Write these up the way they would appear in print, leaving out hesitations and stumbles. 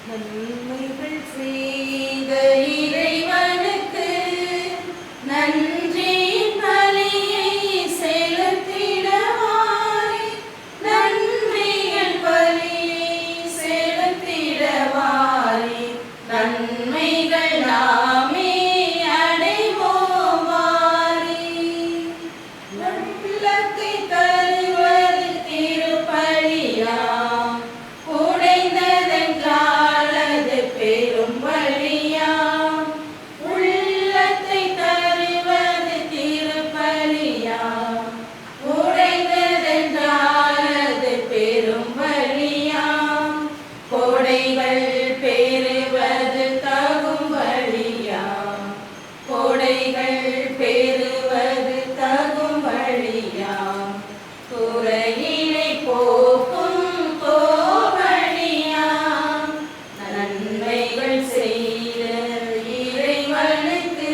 நன்மைகள் செய்த இறைவனுக்கு நன்றியின் பலியை செலுத்திடவாரே, நன்றியின் பலியை செலுத்திடவாரே, நன்மைகள் நாமே அடைவோமாரே. உள்ளத்தை தருவது திருப்பலியாம், உடைந்ததென்றால் அது பெரும் பலியாம். உள்ளத்தை தருவது திருப்பலியாம், உடைந்ததென்றால் அது பெரும் பலியாம். கொடைகள் பெறுவது தகும் வழியாம், கொடைகள் பெறுவது தகும் வழியாம். குறையினை போக்கும் கோவழியாம், நன்மைகள் செய்த இறைவனுக்கு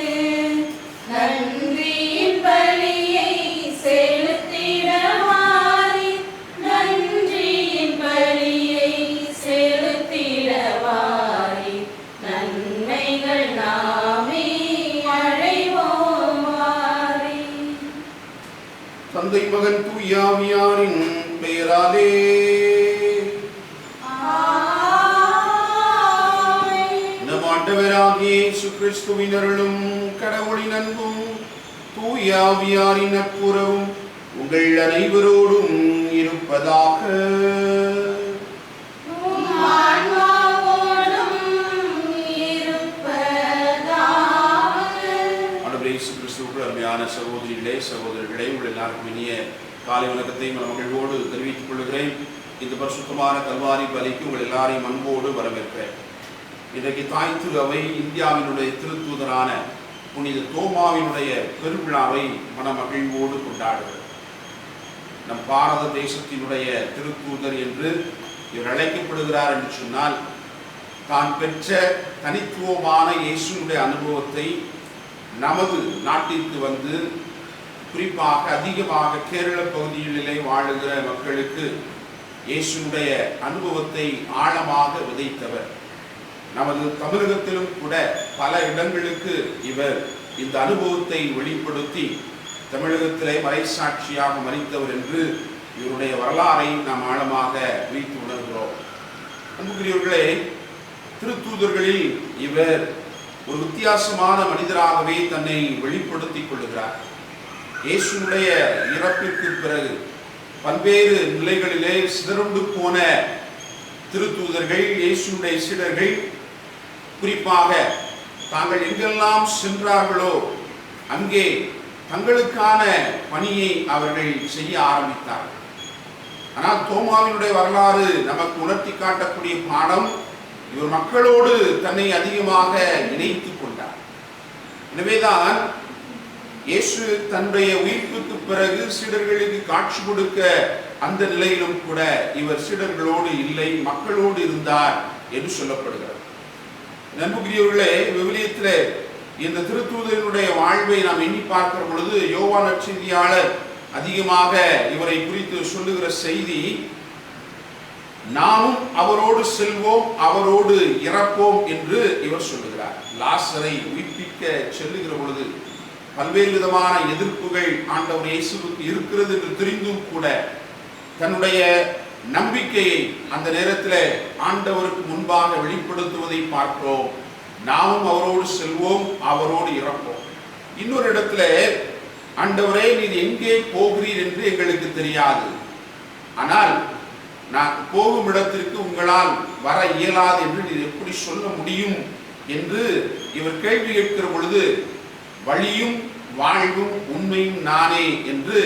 நன்றியின் பலியை செலுத்திடவாரே, நன்றியின் பலியை செலுத்திடவாரே, நன்மைகள் நாமே அடைவோமாரே. தந்தை மகன் தூய ஆவியாரின் பெயராலே நம் ஆண்டவராகிய இயேசு கிறிஸ்துவின் அருளும் கடவுளின் அன்பும் தூய ஆவியாரின் நட்புறவும் உங்கள் அனைவரோடும் இருப்பதாக. அருமையான சகோதரிகளே சகோதரர்களே, உங்கள் எல்லாருக்கும் இனிய காலை வணக்கத்தை மகிழ்வோடு தெரிவித்துக் கொள்கிறேன். இந்த பரிசுத்தமான கல்வாரி பலிக்கு உங்கள் எல்லாரையும் அன்போடு வரவேற்கிறேன். இன்றைக்கு தாய் திரு அவை இந்தியாவினுடைய திருத்தூதரான புனித தோமாவினுடைய பெருவிழாவை மகிழ்வோடு கொண்டாடுகிறது. நம் பாரத தேசத்தினுடைய திருத்தூதர் என்று இவர் அழைக்கப்படுகிறார் என்று சொன்னால், தான் பெற்ற தனித்துவமான இயேசுனுடைய அனுபவத்தை நமது நாட்டிற்கு வந்து குறிப்பாக அதிகமாக கேரள பகுதிகளிலே வாழுகிற மக்களுக்கு இயேசுனுடைய அனுபவத்தை ஆழமாக விதைத்தவர். நமது தமிழகத்திலும் கூட பல இடங்களுக்கு இவர் இந்த அனுபவத்தை வெளிப்படுத்தி தமிழகத்திலே மறைசாட்சியாக மறித்தவர் என்று இவருடைய வரலாறை நாம் ஆழமாக வைத்து உணர்கிறோம். அன்புக்குரியவர்களே, திருத்தூதர்களில் இவர் ஒரு வித்தியாசமான மனிதராகவே தன்னை வெளிப்படுத்திக் கொள்ளுகிறார். இயேசுனுடைய இறப்பிற்கு பிறகு பல்வேறு நிலைகளிலே சிதறுண்டு போன திருத்தூதர்கள், இயேசுனுடைய சீடர்கள் குறிப்பாக தாங்கள் எங்கெல்லாம் சென்றார்களோ அங்கே தங்களுக்கான பணியை அவர்கள் செய்ய ஆரம்பித்தார்கள். ஆனால் தோமாவினுடைய வரலாறு நமக்கு உணர்த்தி காட்டக்கூடிய பாடம், இவர் மக்களோடு தன்னை அதிகமாக இணைத்துக் கொண்டார். எனவேதான் இயேசு தன்னுடைய உயிர்ப்புக்கு பிறகு சீடர்களுக்கு காட்சி கொடுக்க அந்த நிலையிலும் கூட இவர் சீடர்களோடு இல்லை, மக்களோடு இருந்தார் என்று சொல்லப்படுகிறது. அன்புக்குரியவர்களே, விவிலியத்திலே இந்த திருத்தூதரினுடைய வாழ்வை நாம் எண்ணி பார்க்கிற பொழுது யோவான் நற்செய்தியாளர் அதிகமாக இவரை குறித்து சொல்லுகிற செய்தி, நாமும் அவரோடு செல்வோம், அவரோடு இறப்போம் என்று இவர் சொல்லுகிறார். லாசரை உயிர்ப்பிக்க செல்லுகிற பொழுது பல்வேறு விதமான எதிர்ப்புகள் ஆண்டவர் இயேசுவுக்கு இருக்கிறது என்று தெரிந்தும் கூட தன்னுடைய நம்பிக்கையை அந்த நேரத்தில் ஆண்டவருக்கு முன்பாக வெளிப்படுத்துவதை பார்க்கிறோம். நாமும் அவரோடு செல்வோம், அவரோடு இறப்போம். இன்னொரு இடத்துல, ஆண்டவரே நீர் எங்கே போகிறீர் என்று எங்களுக்கு தெரியாது, ஆனால் நான் போகும் இடத்திற்கு உங்களால் வர இயலாது என்று நீர் எப்படி சொல்ல முடியும் என்று இவர் கேள்வி கேட்கிற பொழுது, வழியும் வாழ்வும் உண்மையும் நானே என்று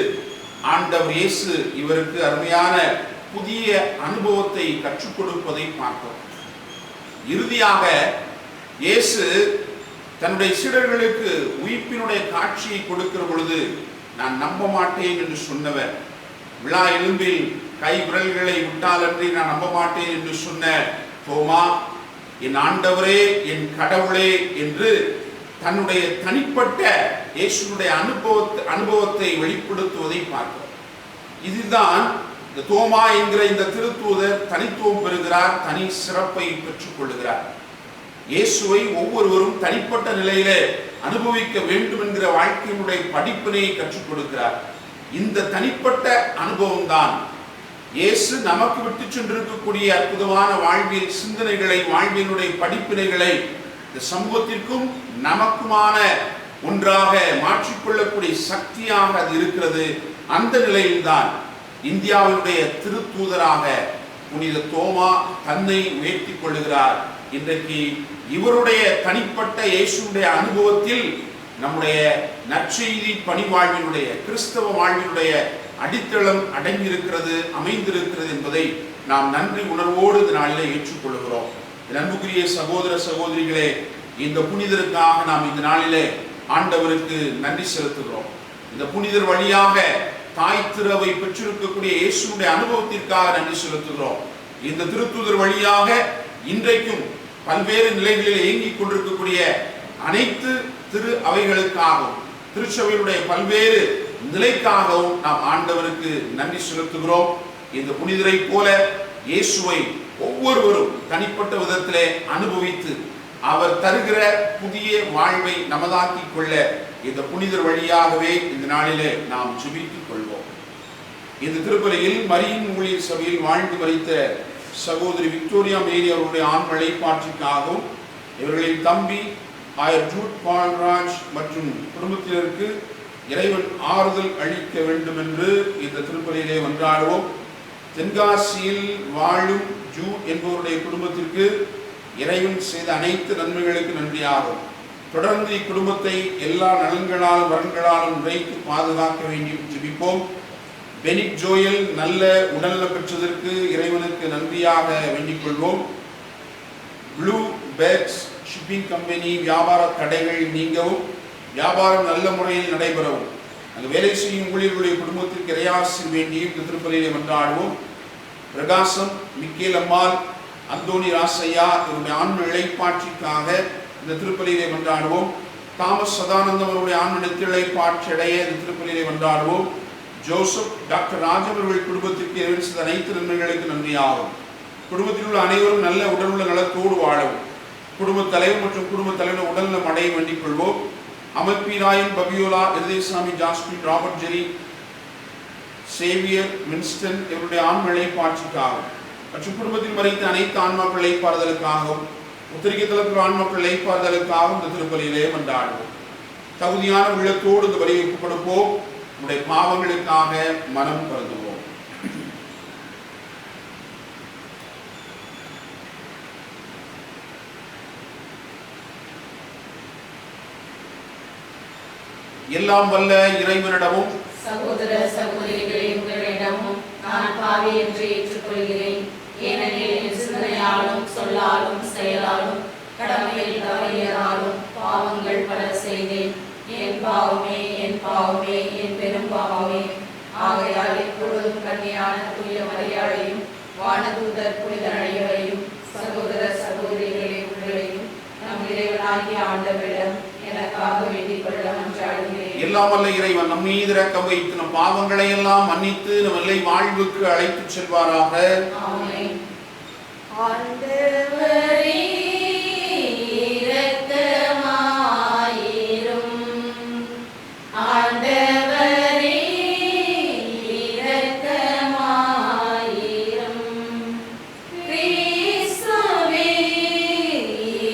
ஆண்டவர் இயேசு இவருக்கு அருமையான புதிய அனுபவத்தை கற்றுக் கொடுப்பதை பார்க்கிறோம். இறுதியாக இயேசு தன்னுடைய சீடர்களுக்கு உயிர்ப்பினுடைய காட்சியை கொடுக்கிற பொழுது, நான் நம்ப மாட்டேன் என்று சொன்னவர், விழா எலும்பில் கை விரல்களை விட்டாலன்றி நான் நம்ப மாட்டேன் என்று சொன்ன தோமா, என் ஆண்டவரே என் கடவுளே என்று தன்னுடைய தனிப்பட்ட இயேசுனுடைய அனுபவத்தை வெளிப்படுத்துவதை பார்க்கிறோம். இதுதான் இந்த தோமா என்கிற இந்த திருத்தூதர் தனித்துவம் பெறுகிறார், தனி சிறப்பை பெற்றுக் கொள்ளுகிறார். இயேசுவை ஒவ்வொருவரும் தனிப்பட்ட நிலையிலே அனுபவிக்க வேண்டும் என்கிற வாழ்க்கையினுடைய படிப்பினையை கற்றுக் கொடுக்கிறார். இந்த தனிப்பட்ட அனுபவம் தான் இயேசு நமக்கு விட்டு சென்றிருக்கக்கூடிய அற்புதமான வாழ்வியல் சிந்தனைகளை, வாழ்வியலுடைய படிப்பினைகளை இந்த சமூகத்திற்கும் நமக்குமான ஒன்றாக மாற்றிக்கொள்ளக்கூடிய சக்தியாக அது இருக்கிறது. அந்த நிலையில்தான் இந்தியாவினுடைய திருத்தூதராக புனித தோமா தன்னை உயர்த்திக் கொள்ளுகிறார். இன்றைக்கு இவருடைய தனிப்பட்ட இயேசுடைய அனுபவத்தில் நம்முடைய நற்செய்தி பணி வாழ்வினுடைய, கிறிஸ்தவ வாழ்வினுடைய அடித்தளம் அடங்கியிருக்கிறது, அமைந்திருக்கிறது என்பதை நாம் நன்றி உணர்வோடு இந்த நாளிலே ஏற்றுக்கொள்கிறோம். அன்புக்குரிய சகோதர சகோதரிகளே, இந்த புனிதருக்காக நாம் இந்த நாளிலே ஆண்டவருக்கு நன்றி செலுத்துகிறோம். இந்த புனிதர் வழியாக தாய் திறவை பெற்றிருக்கக்கூடிய இயேசுடைய அனுபவத்திற்காக நன்றி செலுத்துகிறோம். இந்த திருத்தூதர் வழியாக இன்றைக்கும் பல்வேறு நிலைகளில் இயங்கிக் கொண்டிருக்கக்கூடிய அனைத்து திரு அவைகளுக்காகவும், திருச்சபையினுடைய பல்வேறு நிலைக்காகவும் நாம் ஆண்டவருக்கு நன்றி செலுத்துகிறோம். இந்த புனிதரை போல இயேசுவை ஒவ்வொருவரும் தனிப்பட்ட விதத்திலே அனுபவித்து அவர் தருகிற புதிய வாழ்வை நமதாக்கிக் கொள்ள இந்த புனிதர் வழியாகவே இந்த நாளிலே நாம் ஜெபித்துக் கொள்வோம். இந்த திருப்பலியில் மரியின் ஊழியர் சபையில் வாழ்ந்து மரித்த சகோதரி விக்டோரியா மேரி அவருடைய ஆண் வழிபாட்டிற்காகவும், இவர்களின் தம்பி ஆயர் ஜூட் பால்ராஜ் மற்றும் குடும்பத்தினருக்கு இறைவன் ஆறுதல் அளிக்க வேண்டும் என்று இந்த திருப்பலியிலே மன்றாடுவோம். தென்காசியில் வாழும் ஜூட் என்பவருடைய குடும்பத்திற்கு இறைவன் செய்த அனைத்து நன்மைகளுக்கு நன்றியாகும். தொடர்ந்து இக்குடும்பத்தை எல்லா நலன்களாலும் வரன்களாலும் நிறைத்து பாதுகாக்க வேண்டியும் ஜெபிப்போம். பெனிக் ஜோயல் நல்ல உடல்நலம் பெற்றதற்கு இறைவனுக்கு நன்றியாக வேண்டிக் கொள்வோம். ப்ளூ பேக்ஸ் ஷிப்பிங் கம்பெனி வியாபார தடைகள் நீங்கவும், வியாபாரம் நல்ல முறையில் நடைபெறவும், அங்கு வேலை செய்யும் ஊழியர்களுடைய குடும்பத்திற்கு இறையாசி வேண்டியும் இந்த திருப்பலியிலே மன்றாடுவோம். பிரகாசம் மிக்கேல் அம்மாள் அந்தோணி ராசையா இவருடைய ஆன்ம இழைப்பாட்சிக்காக இந்த திருப்பலியிலே மன்றாடுவோம். தாமஸ் சதானந்தம் அவருடைய ஆன்ம நித்திழைப்பாட்சியடைய இந்த திருப்பலியிலே மன்றாடுவோம். ஜோசப் டாக்டர் ராஜவர்கள் குடும்பத்திற்கு இறைவன் செய்த அனைத்து நன்மைகளுக்கு நன்றியாகும். குடும்பத்தில் உள்ள அனைவரும் நல்ல உடலுள்ள நலத்தோடு வாழவும், குடும்பத் தலைவர் மற்றும் குடும்பத் தலைவர் உடல்நலம் அடைய வேண்டிக் கொள்வோம். Amal P Rayan, Fabiola, Irudayasamy, Jasmine, Robert Jerry, Xavier, மின்ஸ்டன் இவருடைய ஆன்ம இழைப்பாட்சிக்காகவும் மற்றும் குடும்பத்தில் மறைத்த அனைத்து ஆன்மாக்கள் இழைப்பாறுதலுக்காகவும், உத்திரிகை தளத்தில் ஆன்மாக்கள் இழைப்பாறுதலுக்காகவும் இந்த திருப்பலியிலே மன்றாடுவோம். தகுதியான உள்ளத்தோடு இந்த பலியை ஒப்புக் கொடுப்போம். நம்முடைய பாவங்களுக்காக மனம் வருந்துவோம். எல்லாம் வல்ல இறைவனிடமும் சகோதர சகோதரிகளே, உங்களிடமும் நான் பாவி என்று ஏற்றுக்கொள்கிறேன். ஏனெனில் என் சிந்தனையாலும் சொல்லாலும் செயலாலும் கடமையில் தவறியதாலும் பாவங்கள் பல செய்தேன். என் பாவமே, என் பாவமே, என் பெரும் பாவமே. ஆகையால் எப்பொழுதும் கன்னியான தூய மரியாதையும் வானதூதர் புனித அனைவரையும் சகோதர சகோதரிகளே உங்களையும் நம் இறைவனாகிய ஆண்டவரிடம் எனக்காக வேண்டிக் கொள்ள மன்றாடுகிறேன். எல்லாம் வல்ல இறைவன் நம் மீது இரக்கம் வைத்து நம் பாவங்களை எல்லாம் மன்னித்து நம் எல்லை வாழ்வுக்கு அழைத்து செல்வாராக. ஆமென். ஆண்டவரே இரக்கமாயிரும். ஆண்டவரே இரக்கமாயிரும். கிறிஸ்துவே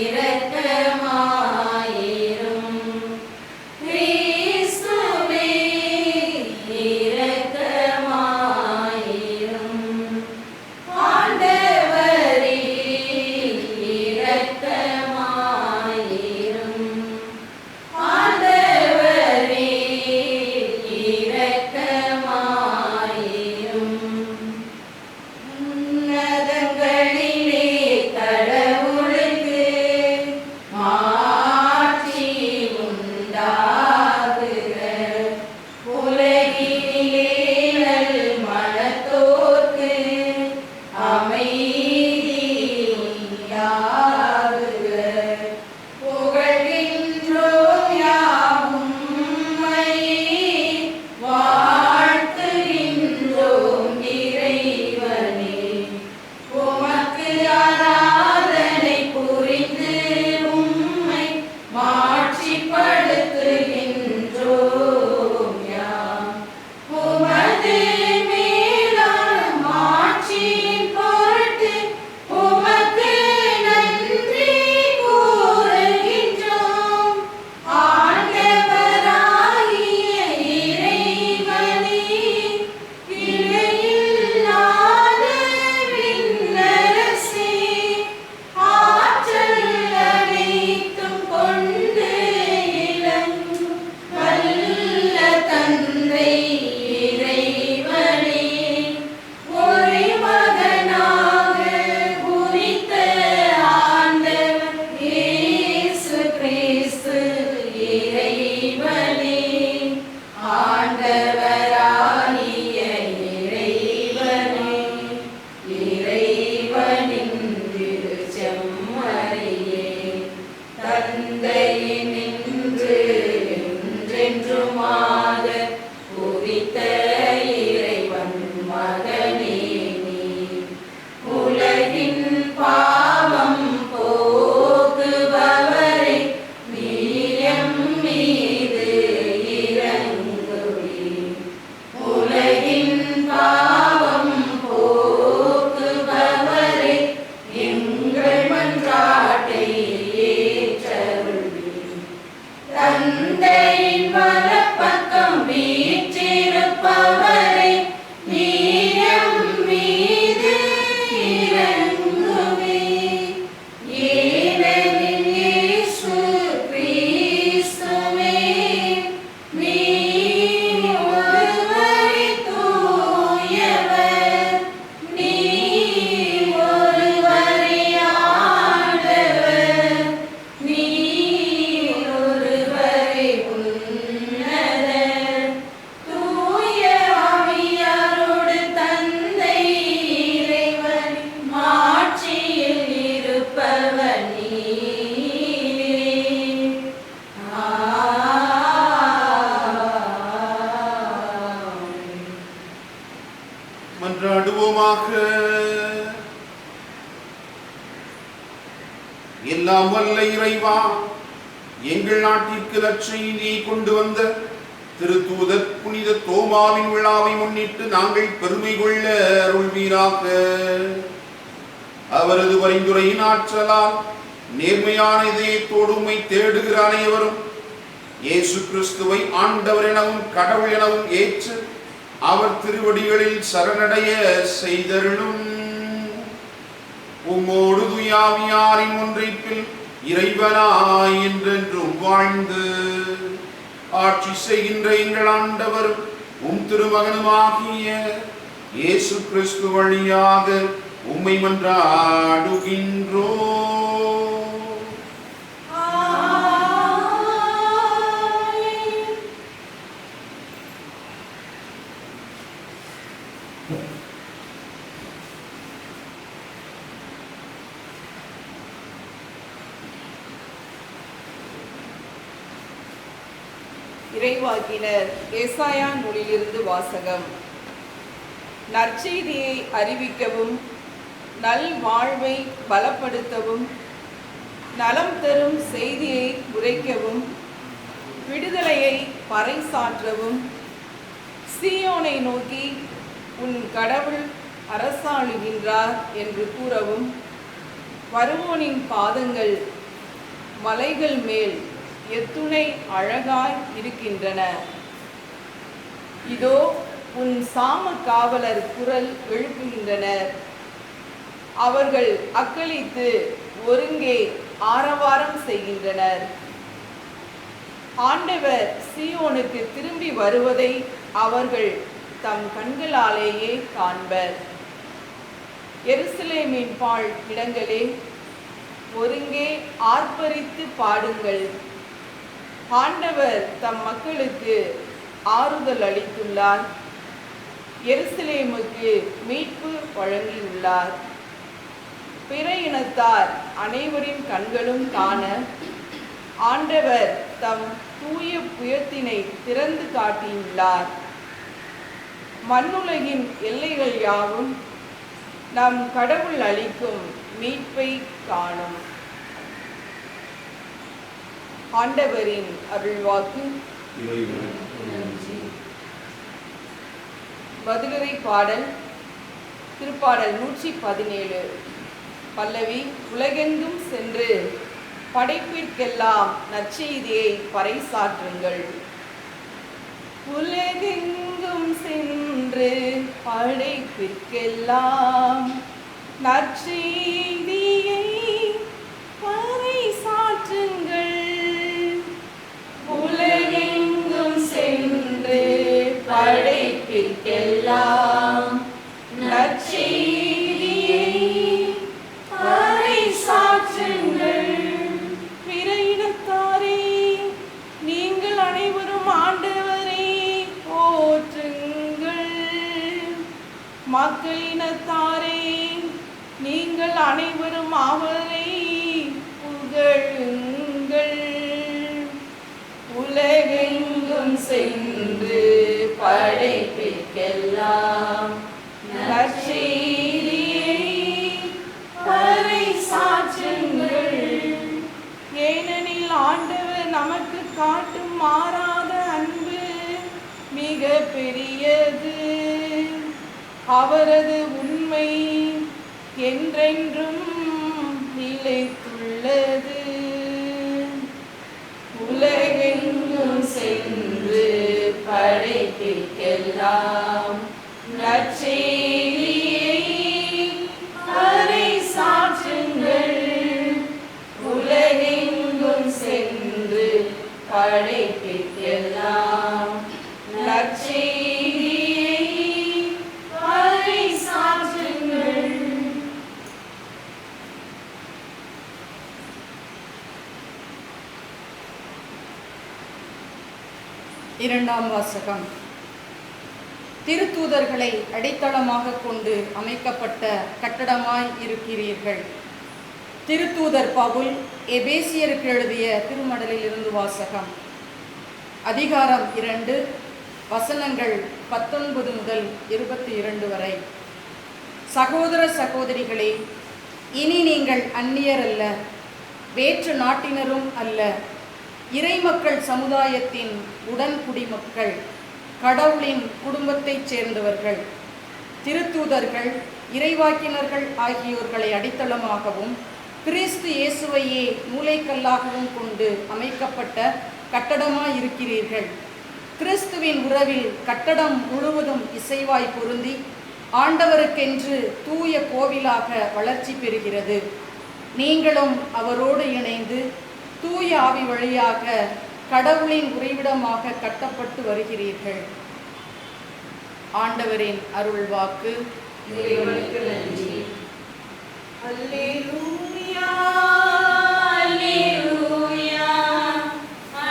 இரக்கமாயிரும். கிறிஸ்துவே இரக்கமாயிரும். ஆண்டவரே மன்றாட்டை ஏற்றருள்வீர். தந்தையின் வலப்பக்கம் வீற்றிருப்பவரே, நீர் எம் மீது இரங்குவீர். ஏனெனில் இயேசு கிறிஸ்துவே, நீர் ஒருவரே தூயவர், நீர் ஒருவரே ஆண்டவர், நீர் ஒருவரே உன்னதர். தூய ஆவியாரோடு தந்தை இறைவன் மாட்சியில் இருப்பவர் நீரே. ஆமென். மன்றாடுவோமாக. எல்லாம் வல்ல இறைவா, எங்கள் நாட்டிற்கு நற்செய்தியை கொண்டு வந்த திருத்தூதர் புனித தோமாவின் விழாவை முன்னிட்டு நாங்கள் பெருமை கொள்ள அருள்வீராக. அவரது பரிந்துரையின் ஆற்றலால் நேர்மையான இதயத்தோடு உம்மை தேடுகிற அனைவரும் இயேசு கிறிஸ்துவை ஆண்டவர் எனவும் கடவுள் எனவும் ஏற்று அவர் திருவடிகளில் சரணடைய செய்தருளும். உம்மோடு துயாவியாரின் ஒன்றைப்பில் இறைவனாய் என்றென்றும் வாழ்ந்து ஆட்சி செய்கின்ற எங்கள் ஆண்டவரும் உம் திருமகனுமாகிய இயேசு கிறிஸ்து வழியாக உம்மை மன்றாடுகின்றோம். ஆமென். இறைவாக்கினர் ஏசாயா நூலிலிருந்து வாசகம். நற்செய்தியை அறிவிக்கவும், நல் வாழ்வை பலப்படுத்தவும், நலம் தரும் செய்தியை உரைக்கவும், விடுதலையை பறைசாற்றவும், சீயோனை நோக்கி உன் கடவுள் அரசாளுகின்றார் என்று கூறவும், வருவோனின் பாதங்கள் மலைகள் மேல் எத்துணை அழகாய் இருக்கின்றன. இதோ உன் சாம காவலர் குரல் எழுப்புகின்றனர். அவர்கள் அக்களித்து ஒருங்கே ஆரவாரம் செய்கின்றனர். ஆண்டவர் சீயோனுக்கு திரும்பி வருவதை அவர்கள் தம் கண்களாலேயே காண்பர். எருசலேமின் பாழ் இடங்களே, ஒருங்கே ஆர்ப்பரித்து பாடுங்கள். ஆண்டவர் தம் மக்களுக்கு ஆறுதல் அளித்துள்ளார். எருசலேமுக்கு மீட்பு வழங்கியுள்ளார். பிற இனத்தார் அனைவரின் கண்களும் காண ஆண்டவர் தம் தூய புயத்தினை திறந்து காட்டியுள்ளார். மண்ணுலகின் எல்லைகள் யாவும் நம் கடவுள் அளிக்கும் மீட்பை காணும். ஆண்டவரின் அருள்வாக்கு. பதிலுரை பாடல். திருப்பாடல் 117. பல்லவி. உலகெங்கும் சென்று படைப்பிற்கெல்லாம் நற்செய்தியை பறைசாற்றுங்கள். உலகெங்கும் சென்று படைப்பிற்கெல்லாம் நற்செய்தியை பறைசாற்றுங்கள். உலகெங்கும் சென்று படைப்பிற்கெல்லாம் நற்செய்தியை பறைசாற்றுங்கள். பிற இனத்தாரே, நீங்கள் அனைவரும் ஆண்டவரை போற்றுங்கள். மக்களினத்தாரே, நீங்கள் அனைவரும் அவரை புகழுங்கள். உலகெங்கும் சென்று படைப்பிற்கெல்லாம் நற்செய்தியை பறைசாற்றுங்கள். ஏனெனில் ஆண்டவர் நமக்கு காட்டும் மாறாத அன்பு மிக பெரியது. அவரது உண்மை என்றென்றும் நிலைத்துள்ளது. உலகெங்கும் சென்று படைப்பிற்கெல்லாம் நற்செய்தியை பறைசாற்றுங்கள். உலகெங்கும் சென்று படைப்பிற்கெல்லாம் நற்செய்தியை பறைசாற்றுங்கள். இரண்டாம் வாசகம். திருத்தூதர்களை அடித்தளமாக கொண்டு அமைக்கப்பட்ட கட்டடமாய் இருக்கிறீர்கள். திருத்தூதர் பவுல் எபேசியருக்கு எழுதிய திருமடலில் இருந்து வாசகம். அதிகாரம் 2, வசனங்கள் 19 முதல் 22 வரை. சகோதர சகோதரிகளே, இனி நீங்கள் அந்நியர் அல்ல, வேற்று நாட்டினரும் அல்ல, இறைமக்கள் சமுதாயத்தின் உடன்குடிமக்கள், கடவுளின் குடும்பத்தைச் சேர்ந்தவர்கள், திருத்தூதர்கள், இறைவாக்கினர்கள் ஆகியோர்களை அடித்தளமாகவும் கிறிஸ்து இயேசுவையே மூலைக்கல்லாகவும் கொண்டு அமைக்கப்பட்ட கட்டடமாயிருக்கிறீர்கள். கிறிஸ்துவின் உறவில் கட்டடம் முழுவதும் இசைவாய் பொருந்தி ஆண்டவருக்கென்று தூய கோவிலாக வளர்ச்சி பெறுகிறது. நீங்களும் அவரோடு இணைந்து தூய ஆவி வழியாக கடவுளின் உறைவிடமாக கட்டப்பட்டு வருகிறீர்கள். ஆண்டவரின் அருள் வாக்கு. இறைவனுக்கு நன்றி. அல்லேலூயா, அல்லேலூயா,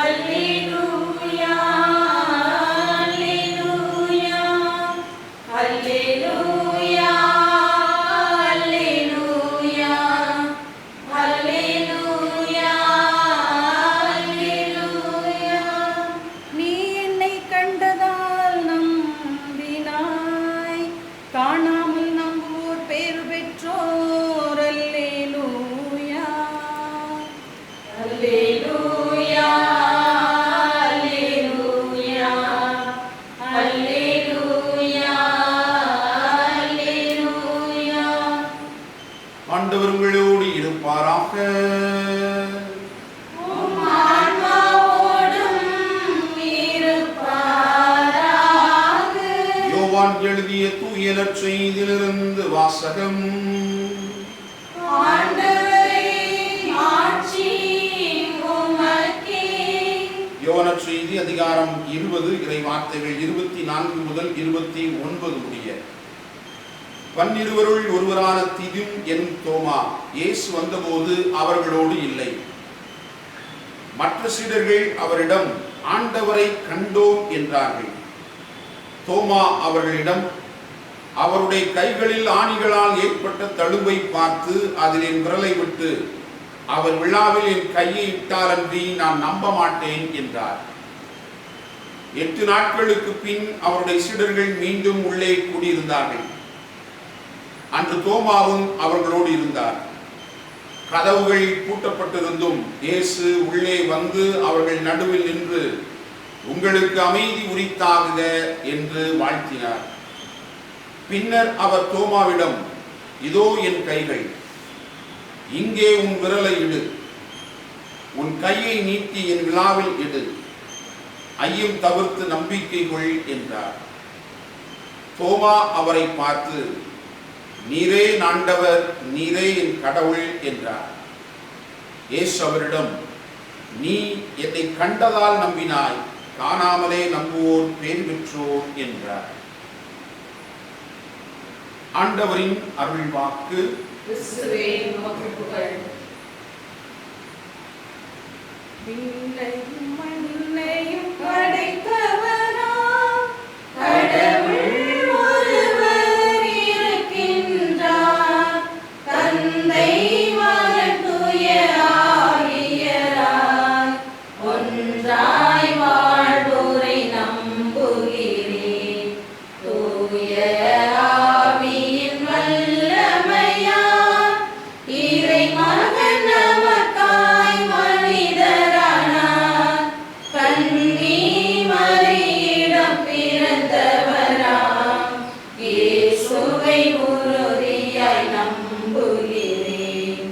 அல்லேலூயா, அல்லேலூயா, அல்லேலூயா, அல்லேலூயா, அல்லேலூயா, அல்லேலூயா. நீ என்னை கண்டதால் நம்பினாய், காணாமல் நம்புவோர் பேறு பெற்றோர். அல்லேலூயா. அல்லேலூயா, அல்லேலூயா, அல்லேலூயா, அல்லேலூயா. ஆண்டவர் உங்களோடு இருப்பாராக. உம் ஆன்மாவோடும் இருப்பாராக. யோவான் எழுதிய தூய நற்செய்தியிலிருந்து வாசகம். ஆண்டவரே, மாட்சி உமக்கே. யோவான் நற்செய்தி அதிகாரம் 20, இறை வார்த்தைகள் 24 முதல் 29 முடிய. பன்னிருவருள் ஒருவரான திதிம் எனும் தோமா இயேசு வந்தபோது அவர்களோடு இல்லை. மற்ற சீடர்கள் அவரிடம், ஆண்டவரை கண்டோம் என்றார்கள். தோமா அவர்களிடம், அவருடைய கைகளில் ஆணிகளால் ஏற்பட்ட தழும்பை பார்த்து அதில் என் விரலை விட்டு அவர் விழாவில் என் கையை இட்டாலன்றி நான் நம்ப மாட்டேன் என்றார். 8 நாட்களுக்கு பின் அவருடைய சீடர்கள் மீண்டும் உள்ளே கூடியிருந்தார்கள். அன்று தோமாவும் அவர்களோடு இருந்தார். கதவுகள் பூட்டப்பட்டிருந்தும் இயேசு உள்ளே வந்து அவர்கள் நடுவில் நின்று, உங்களுக்கு அமைதி உரித்தாகுக என்று வாழ்த்தினார். பின்னர் அவர் தோமாவிடம், இதோ என் கைகள், இங்கே உன் விரலை இடு, உன் கையை நீட்டி என் விழாவில் இடு, ஐயம் தவிர்த்து நம்பிக்கை கொள் என்றார். தோமா அவரை பார்த்து, நீரே ஆண்டவர், நீரே என் கடவுள் என்றார். இயேசு அவரிடம், நீ என்னை கண்டதால் நம்பினாய், காணாமலே நம்புவோர் பேர் பெற்றோர் என்றார். ஆண்டவரின் அருள் வாக்கு. கிறிஸ்துவே, உமக்கு புகழ். விண்ணையும் மண்ணையும் படைத்தவராம் கடவுள் ஒருவர் இருக்கின்றார். தந்தை, மகன், தூய ஆவியராய் ஒன்றாய் வாழ்வோரை நம்புகிறேன். தூய ஆவியின் வல்லமையால் இறைமகன் நமக்காய் மனிதரானார். கன்னி மரியிடம் பிறந்தவராம் இயேசுவை உறுதியாய் நம்புகிறேன்.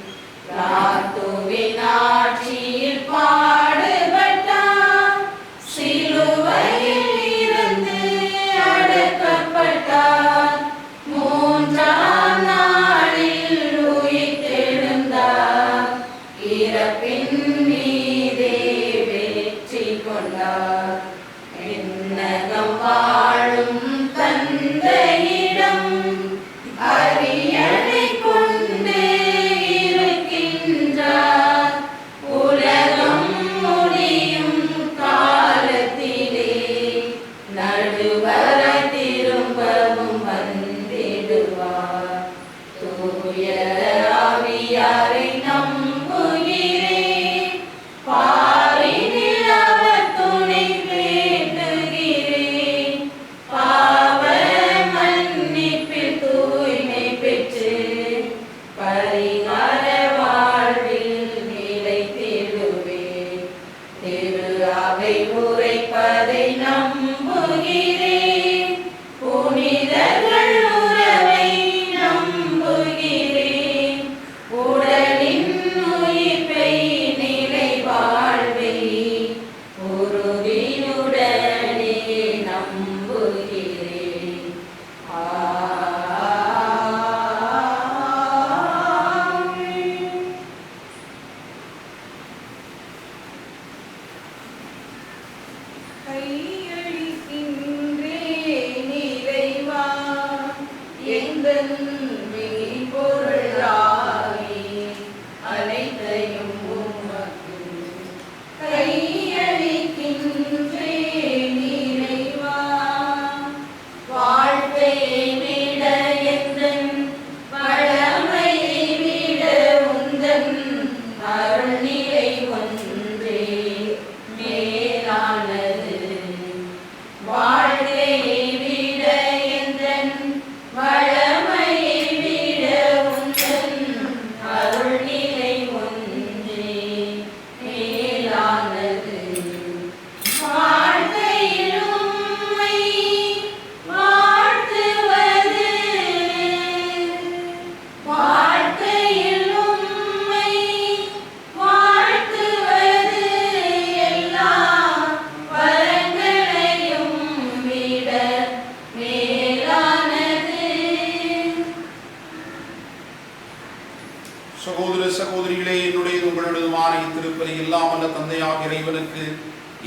சகோதரிகளே, என்னுடைய உங்களுடையதுமான இத்திருப்பலி எல்லாம் வல்ல தந்தையாக இறைவனுக்கு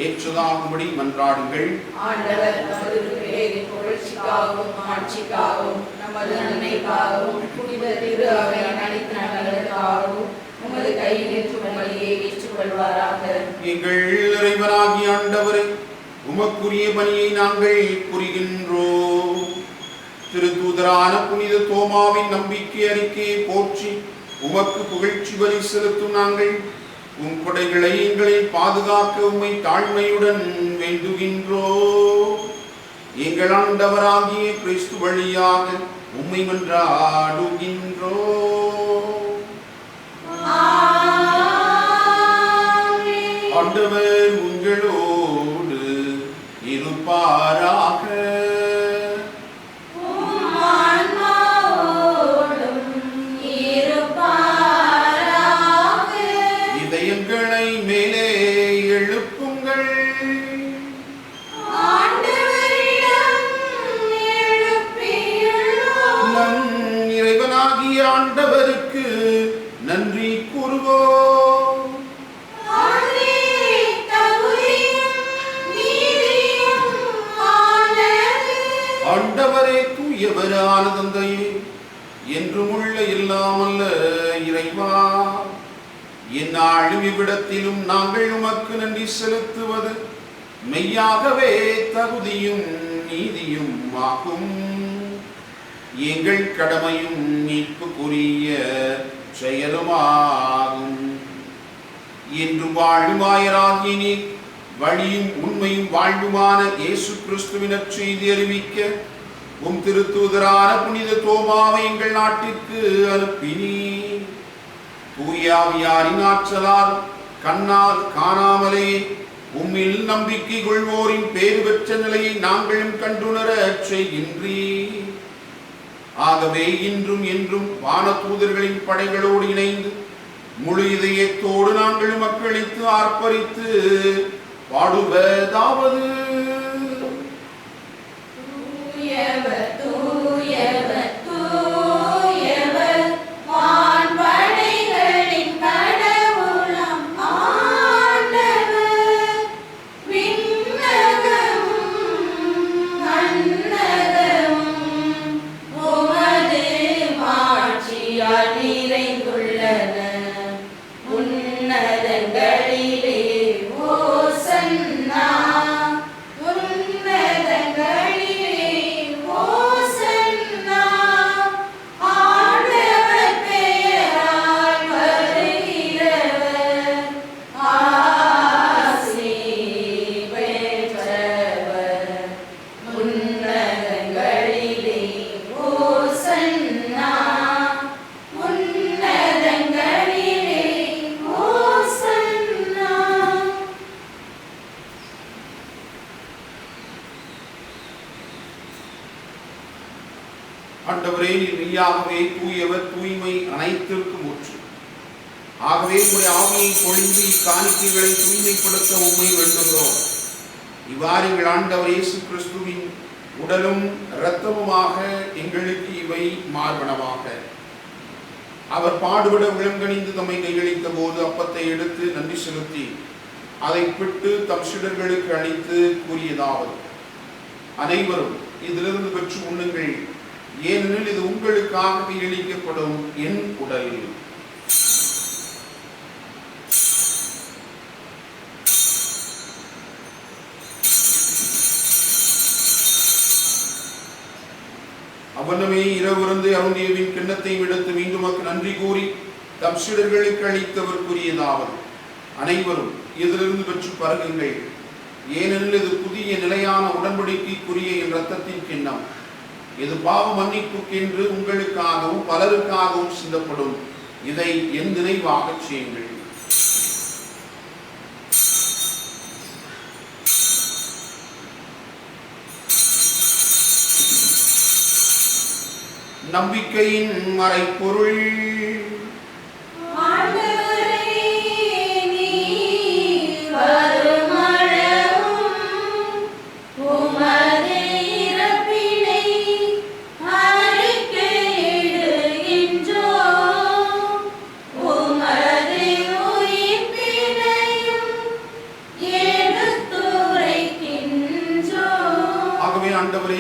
ஏற்றதாகும்படி மன்றாடுங்கள். ஆண்டவர் நமது பேரின் புகழ்ச்சிக்காகவும் ஆட்சிக்காகவும் நமது நன்மைக்காகவும் புனித திரு அவையின் அனைத்து நலன்களுக்காகவும் உமது கையில் இருக்கும் வழியை ஏற்றுக்கொள்வாராக. எங்கள் இறைவனாகிய ஆண்டவரே, உமக்குரிய பணியை நாங்கள் புரிகின்றோம். திருத்தூதரான புனித தோமாவின் நம்பிக்கை அறிக்கையை போற்றி உமக்கு புகழ்ச்சி பலி செலுத்தும் நாங்கள் உம் கொடைகளை எங்களை பாதுகாக்க உம்மை தாழ்மையுடன் வேண்டுகின்றோம். எங்கள் ஆண்டவராகிய கிறிஸ்து வழியாக உம்மை மன்றாடுகின்றோம். ஆண்டவர் உங்களோடு இருப்பாராக. இதயங்களை மேலே எழுப்புங்கள். நம் இறைவனாகிய ஆண்டவருக்கு நன்றி கூறுவோம். ஆண்டவரே, தூயவரான தந்தையே, என்றும் உள்ள இல்லாமல்ல இறைவா, எந்நாளும் இவ்விடத்திலும் நாங்கள் உமக்கு நன்றி செலுத்துவது மெய்யாகவே தகுதியும் நீதியும் ஆகும். எங்கள் கடமையும் மீட்புக்குரிய செயலுமாகும். என்றும் வாழுமாயராகிய நீர் வழியும் உண்மையும் வாழ்வுமான இயேசு கிறிஸ்துவின் நற்செய்தி அறிவிக்க உம் திருத்தூதரான புனித தோமாவை எங்கள் நாட்டிற்கு அனுப்பினீர். தூய ஆவியாரின் ஆற்றலால் கண்ணால் காணாமலே உம்மில் நம்பிக்கை கொள்வோரின் பேறு பெற்ற நிலையை நாங்களும் கண்டுணர செய்கின்றீர். ஆகவே இன்றும் என்றும் வான தூதர்களின் படைகளோடு இணைந்து முழு இதயத்தோடு நாங்கள் மக்களித்து ஆர்ப்பரித்து பாடுவதாவது: தூயவர் தூயவர் தூயவர் வான்படைகளின் கடவுளாம் ஆண்டவர். விண்ணகமும் மண்ணகமும் உமது மாட்சியால் நிறைந்துள்ளன. உன்னதங்களிலே ஓசன்னா, உன்னதங்களிலே ஓசன்னா. ஆண்டவர் பெயரால் வருகிறவர் ஆசி பெற்றவர். உன்னதங்களிலே ஓசன்னா, உன்னதங்களிலே ஓசன்னா. ஆண்டவரே, நீர் மெய்யாகவே தூயவர், தூய்மை அனைத்திற்கும் ஊற்று. ஆகவே உம்முடைய ஆவியை பொழிந்து இக்காணிக்கைகளை தூய்மைப்படுத்த உம்மை வேண்டுகிறோம். இவ்வாறு எங்கள் ஆண்டவர் இயேசு கிறிஸ்துவின் உடலும் இரத்தமுமாக எங்களுக்கு இவை மார்பனமாக. அவர் பாடுபட விளங்கணிந்து தம்மை கையளித்த போது அப்பத்தை எடுத்து நன்றி செலுத்தி அதை பிட்டு தம் சீடர்களுக்கு அளித்து கூறியதாவது: அனைவரும் இதிலிருந்து பெற்று உண்ணுங்கள், ஏனெனில் இது உங்களுக்காக கையளிக்கப்படும் என் உடல். அவனமே இரவிருந்து அருந்தியவின் கிண்ணத்தை எடுத்து மீண்டும் நன்றி கூறி தம் சீடர்களுக்கு அளித்தவர் கூறியதாவது: அனைவரும் இதிலிருந்து பெற்று பருகுங்கள், ஏனெனில் இது புதிய நிலையான உடன்படிக்கைக்குரிய என் இரத்தத்தின் கிண்ணம். இது பாவ மன்னிப்புக்கென்று உங்களுக்காகவும் பலருக்காகவும் சிந்தப்படும். இதை என் நினைவாக செய்யுங்கள். நம்பிக்கையின் மறைப்பொருள்: உமது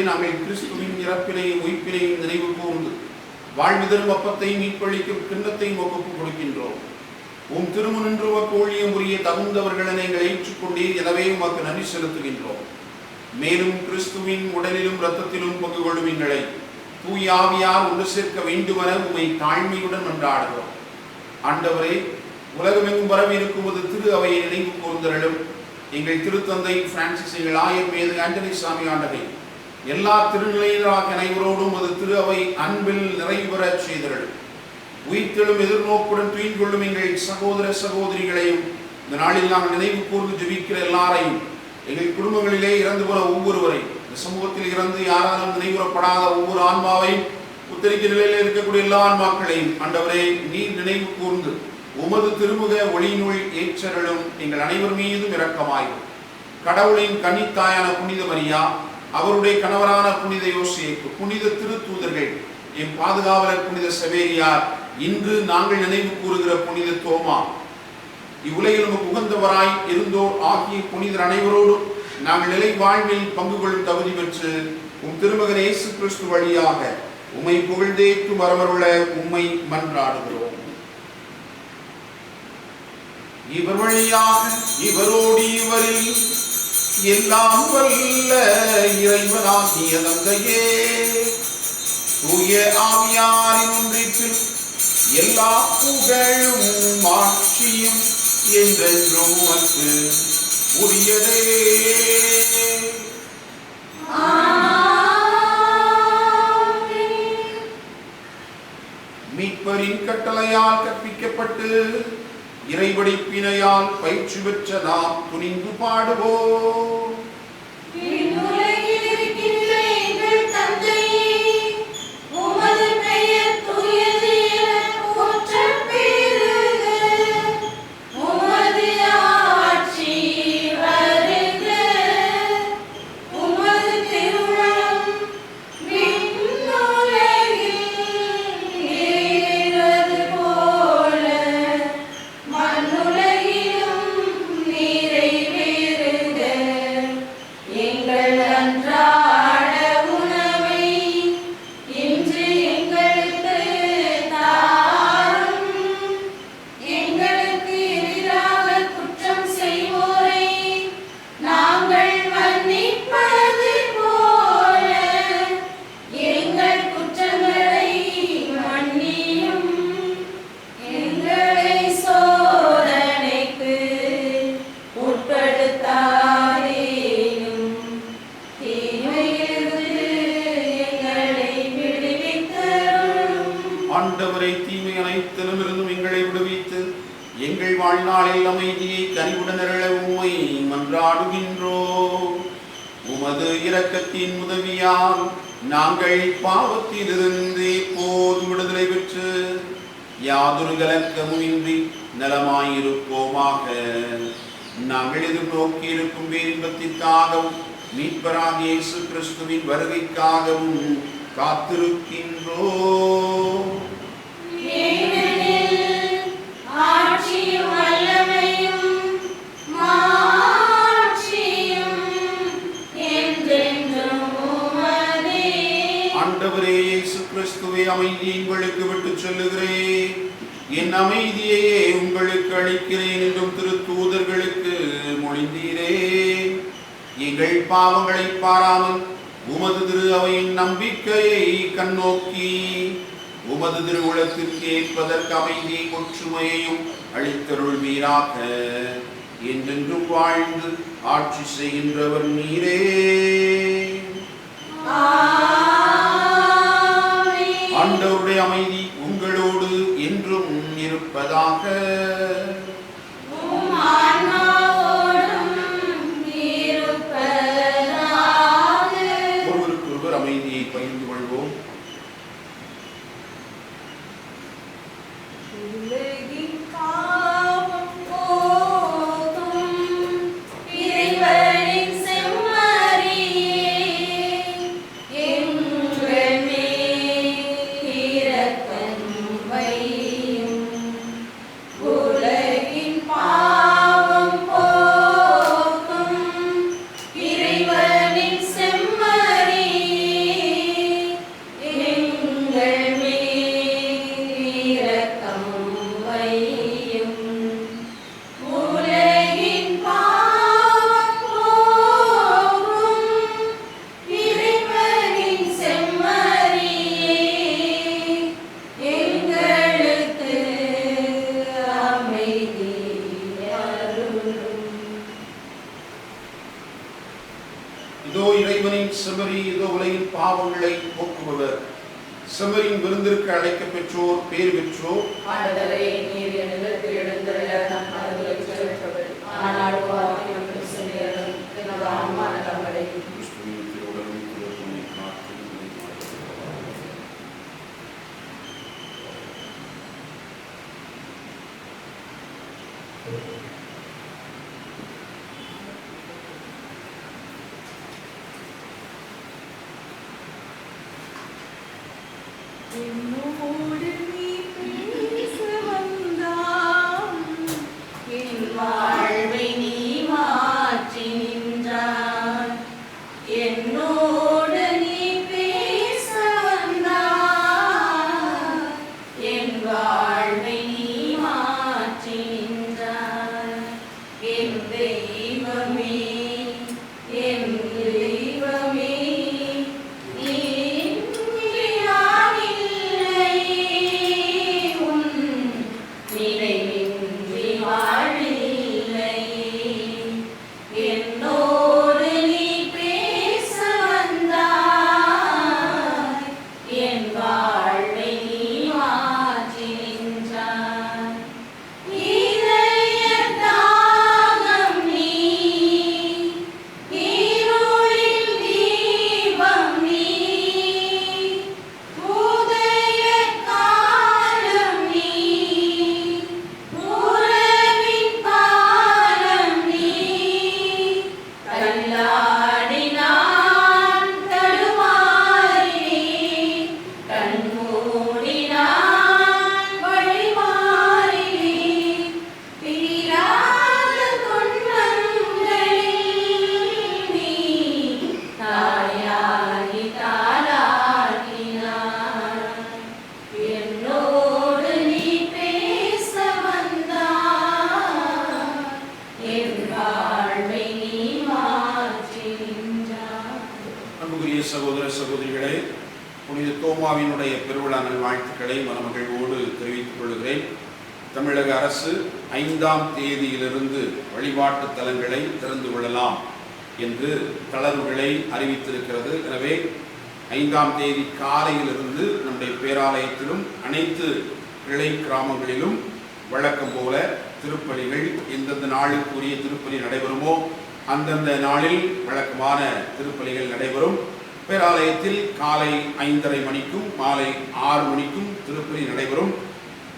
நாங்கள் கிறிஸ்துவின் இறப்பினையும் உயிர்ப்பினையும் நினைவு கூர்ந்து வாழ்வு தரும் அப்பத்தையும் மீட்பளிக்கும் கிண்ணத்தையும் ஒப்புக் கொடுக்கின்றோம். உம் திருமுனின்று உமக்கு ஊழியம் புரிய தகுந்தவர்களை நீங்கள் ஏற்றுக்கொண்டீர், எனவே உமக்கு நன்றி செலுத்துகின்றோம். மேலும் கிறிஸ்துவின் உடலிலும் இரத்தத்திலும் பங்கு கொள்ளும் எங்களை தூய ஆவியார் ஒன்று சேர்க்க வேண்டுமென உம்மை தாழ்மையுடன் மன்றாடுகிறோம். ஆண்டவரே, உலகமெங்கும் வரவிருக்கும் ஒரு திரு அவையை நினைவு கூர்ந்தருளும். எங்கள் திருத்தந்தை பிரான்சிஸ், எங்கள் ஆயர் மேது ஆண்டனி சாமி ஆண்டவை, எல்லா திருநிலையினராக அனைவரோடும் ஒரு திரு அவை அன்பில் நிறைவு பெறச் செய்தருளும். உயிர்த்தெழும் எதிர்நோக்குடன் துயில் கொள்ளும் எங்கள் சகோதர சகோதரிகளையும் இந்த நாளில் நாங்கள் நினைவு கூர்ந்து ஜெபிக்கிற எல்லாரையும், எங்கள் குடும்பங்களிலே இறந்து போன ஒவ்வொருவரையும், இந்த சமூகத்தில் இறந்து யாராலும் நினைவுறப்படாத ஒவ்வொரு ஆன்மாவையும், உத்தரிக்க நிலையில் இருக்கக்கூடிய எல்லா ஆன்மாக்களையும் ஆண்டவரே நீர் நினைவு கூர்ந்து உமது திருமுக ஒளியினுள் ஏற்றருளும். எங்கள் அனைவர் மீதும் இரக்கமாயும். கடவுளின் கன்னித்தாயான புனித மரியா, அவருடைய கணவரான புனித யோசேப்பு, புனித திருத்தூதர்கள், என் பாதுகாவலர் புனித சவேரியார், இன்று நாங்கள் நினைவு கூறுகிற புனித தோமா, இவ்வுலகில் நமக்கு உகந்தவராய் இருந்தோர் ஆகிய புனிதர் அனைவரோடும் நாங்கள் நிலை வாழ்வில் பங்கு கொள்ளும் தகுதி பெற்று உம் திருமகன் இயேசு கிறிஸ்து வழியாக உம்மை புகழ்ந்தேற்று வரவருள உம்மை மன்றாடுகிறோம். இவர் வழியாக இவரோடு இவரில் எல்லாம் வல்ல இறைவனாகிய தந்தையே, தூய ஆவியாரின் ஒன்றிப்பில் எல்லா புகழும் ஆட்சியும் என்றென்றும் உமக்கு உரியதே. மீட்பரின் கட்டளையால் கற்பிக்கப்பட்டு இறைவடிப்பினையால் பயிற்சி பெற்ற நாம் துணிந்து பாடுவோம். ஆண்டவரை தீமை அனைத்திலும் இருந்தும் எங்களை விடுவித்து எங்கள் வாழ்நாளில் அமைதியை கனிவுடன் அருள உம்மை மன்றாடுகின்றோம். உமது இரக்கத்தின் உதவியால் நாங்கள் பாவத்திலிருந்து எப்போதும் விடுதலை பெற்று யாதொரு கலக்கமுமின்றி நலமாயிருப்போமாக. நாங்கள் எதிர்நோக்கி இருக்கும் பேரின்பத்திற்காகவும் மீட்பராகிய இயேசு கிறிஸ்துவின் வருகைக்காகவும் காத்திருக்கின்றோம். ஆண்டவரே இயேசு கிறிஸ்துவே, அமைதியை உங்களுக்கு விட்டு சொல்லுகிறேன், என் அமைதியையே உங்களுக்கு அளிக்கிறேன் என்றும் திருத்தூதர்களுக்கு மொழிந்தீரே. எங்கள் பாவங்களை பாராமல் உமது திரு அவையின் நம்பிக்கையை கண்ணோக்கி உமது திருவுளத்திற்கு ஏற்பதற்கு அமைதியை ஒற்றுமையையும் அளித்தருள்வீராக. என்றென்றும் வாழ்ந்து ஆட்சி செய்கின்றவர் நீரே. ஆண்டவருடைய அமைதி உங்களோடு என்றும் இருப்பதாக. ஒருவருக்கொருவர் அமைதியை பகிர்ந்து கொள்வோம். உலகின் இறைவனின் செம்மறி, இதோ உலகின் பாவங்களை போக்குபவர். செம்மறியின் விருந்திற்கு அழைக்க பெற்றோர் பேர் பெற்றோர். ஆண்டவரே, நீர் என் இல்லத்தில் எழுந்தருள நான் மனதில் செலுத்தவர். ஆனால் வார்த்தை ஒன்று சொல்லியதும் எனது ஆன்மா நலமடையும். கிறிஸ்துவின் திருவுடலும் திருரத்தமும் காத்து நிலைநாட்டுகிறது. என்னோடு நீ பேச வந்தாய், என் வாழ்வை நீ மாற்றி நின்றாய். என்னோடு நீ பேச வந்தாய், என் வாழ்வை நீ மாற்றி நின்றாய். என் தெய்வமே, என் தெய்வமே, நீ நினைவின்றி வாழில்லை. என்னோடு நீ பேச வந்தாய், என் வாழ்வை நீ மாற்றி நின்றாய். இதய தாகம் நீ, இருளில் தீபம் நீ, உதய காலம் நீ, உறவின் பாலம் நீ. கல்லாடினான் தடுமாறினேன், கண்மூடினான் வழிமாறினேன். தீராத துன்பங்களில் நீ தாயாகி தாளாட்டினாய். என்னோடு நீ பேச வந்தாய், என் வாழ்வை நீ மாற்றி நின்றாய். அன்புக்குரிய சகோதர சகோதரிகளே, புனித தோமாவினுடைய பெருவிழா நல்வாழ்த்துக்களை மனமகிழ்வோடு தெரிவித்துக் கொள்கிறேன். தமிழக அரசு 5ஆம் தேதியிலிருந்து வழிபாட்டு தலங்களை திறந்து கொள்ளலாம் என்று தளர்வுகளை அறிவித்திருக்கிறது. எனவே 5ஆம் தேதி காலையிலிருந்து நம்முடைய பேராலயத்திலும் அனைத்து கிளை கிராமங்களிலும் வழக்கம் போல திருப்பலிகள் எந்தெந்த நாளுக்குரிய திருப்பலி நடைபெறுமோ அந்தந்த நாளில் வழக்கமான திருப்பலிகள் நடைபெறும். பேராலயத்தில் காலை 5:30 மணிக்கும் மாலை 6 மணிக்கும் திருப்பலி நடைபெறும்.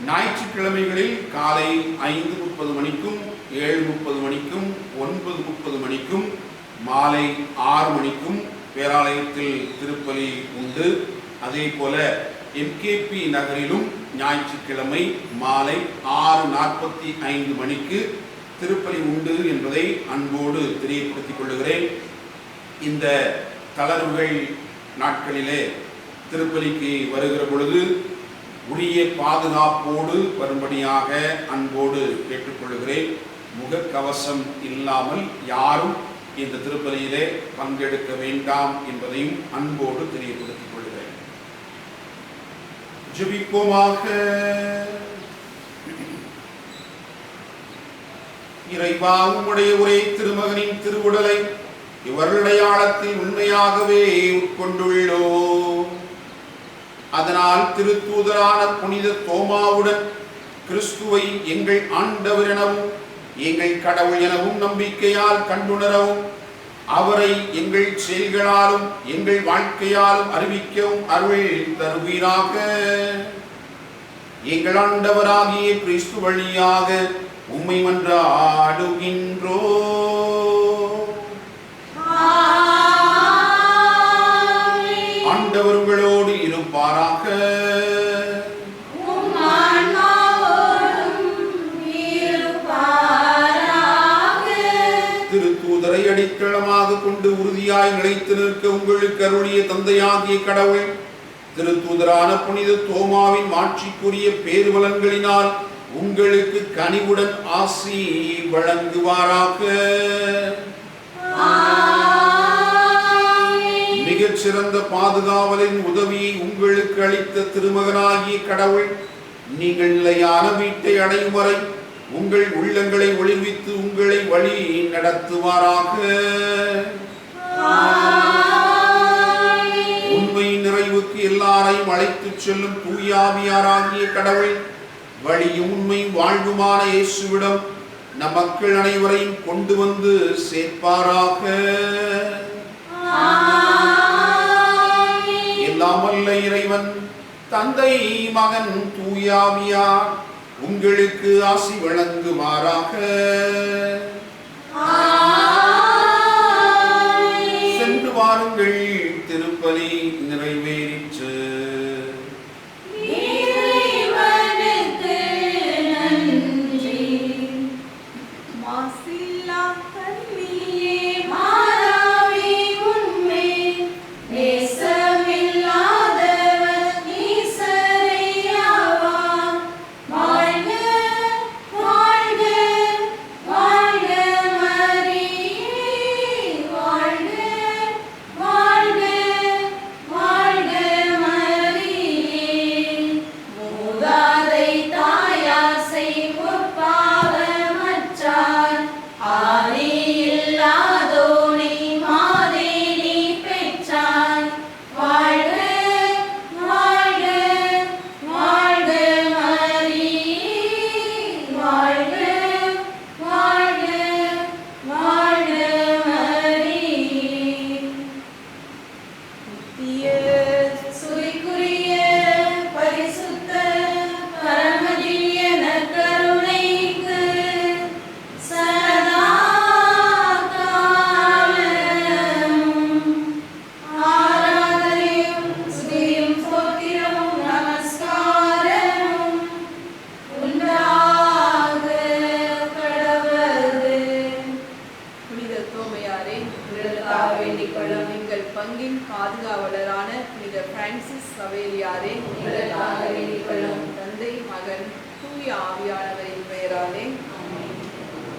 ஞாயிற்றுக்கிழமைகளில் காலை 5:30 மணிக்கும் 7:30 மணிக்கும் 9:30 மணிக்கும் மாலை 6 மணிக்கும் பேராலயத்தில் திருப்பலி உண்டு. அதே போல MKP நகரிலும் ஞாயிற்றுக்கிழமை மாலை 6:45 மணிக்கு திருப்பலி உண்டு என்பதை அன்போடு தெரியப்படுத்திக் கொள்கிறேன். இந்த தளர்வுகள் நாட்களிலே திருப்பலிக்கு வருகிற பொழுது உரிய பாதுகாப்போடு வரும்படியாக அன்போடு கேட்டுக்கொள்கிறேன். முகக்கவசம் இல்லாமல் யாரும் இந்த திருப்பலியிலே பங்கெடுக்க வேண்டாம் என்பதையும் அன்போடு தெரியப்படுத்திக் கொள்கிறேன். ஜெபிப்போமாக. இறைவா, உம்முடைய ஒரே திருமகனின் திருவுடலை இவருடையாளத்தில் உண்மையாகவே உட்கொண்டுள்ளோம். அதனால் திருத்தூதரான புனித தோமாவுடன் கிறிஸ்துவை எங்கள் ஆண்டவர் எனவும் எங்கள் கடவுள் எனவும் நம்பிக்கையால் கண்டுணரவும் அவரை எங்கள் செயல்களாலும் எங்கள் வாழ்க்கையாலும் அறிவிக்கவும் அருள் தருவீராக. எங்கள் ஆண்டவராகிய கிறிஸ்து வழியாக உம்மை மன்றாடுகின்றோம். ஆண்டவர் உங்களோடு இருப்பாராக. திருத்தூதரை அடித்தளமாக கொண்டு உறுதியாய் நிலைத்து நிற்க உங்களுக்கு அருளிய தந்தையாகிய கடவுள் திருத்தூதரான புனித தோமாவின் மாட்சிக்குரிய பேருவலன்களினால் உங்களுக்கு கனிவுடன் ஆசி வழங்குவாராக. மிகச் சிறந்த பாதுகாவலின் உதவியை உங்களுக்கு அளித்த திருமகனாகிய கடவுள் நீங்கள் நிலையான வீட்டை அடையும் வரை உங்கள் உள்ளங்களை ஒளிர்வித்து உங்களை வழி நடத்துவாராக. உண்மை நிறைவுக்கு எல்லாரையும் அழைத்துச் செல்லும் தூயாவியாராகிய கடவுள் வழியும் உண்மை வாழ்வுமான இயேசுவிடம் நம் மக்கள் அனைவரையும் கொண்டு வந்து சேர்ப்பாராக. எல்லாம் வல்ல இறைவன் தந்தை மகன் தூயாவியார் உங்களுக்கு ஆசி வழங்குமாறாக. சென்று வாருங்கள், திருப்பலி நிறைவேறிற்று. மாசில்லா கன்னியே மாறாவே உண்மை நேசமில்லாதவர் ஈசரையாவா. வாழ்க வாழ்க வாழ்க மரியே, வாழ்க வாழ்க வாழ்க மரியே. மூதாதை தாயாசை முற்பாவமற்றார் ஆதி இல்லாதோனை மாதேனி பெற்றார். வாழ்க வாழ்க வாழ்க மரியே, வாழ்க வாழ்க வாழ்க மரியே. நித்திய சுரிக்குரிய பரிசுத்த பரமதிவ்ய நற்கருணைக்கு சதா காலமும் ஆராதனையும் ஸ்துதியும் ஸ்தோத்திரமும் நமஸ்காரமும் உண்டாக கடவது. புனித தோமையாரே, உங்களுக்காக வேண்டிக் கொள்ளும் எங்கள் பங்கின் பாதுகாவலரான புனித பிரான்சிஸ் சவேரியாரே, எங்களுக்காக வேண்டிக் கொள்ளும். தந்தை மகன் தூய ஆவியானவரின் பெயராலே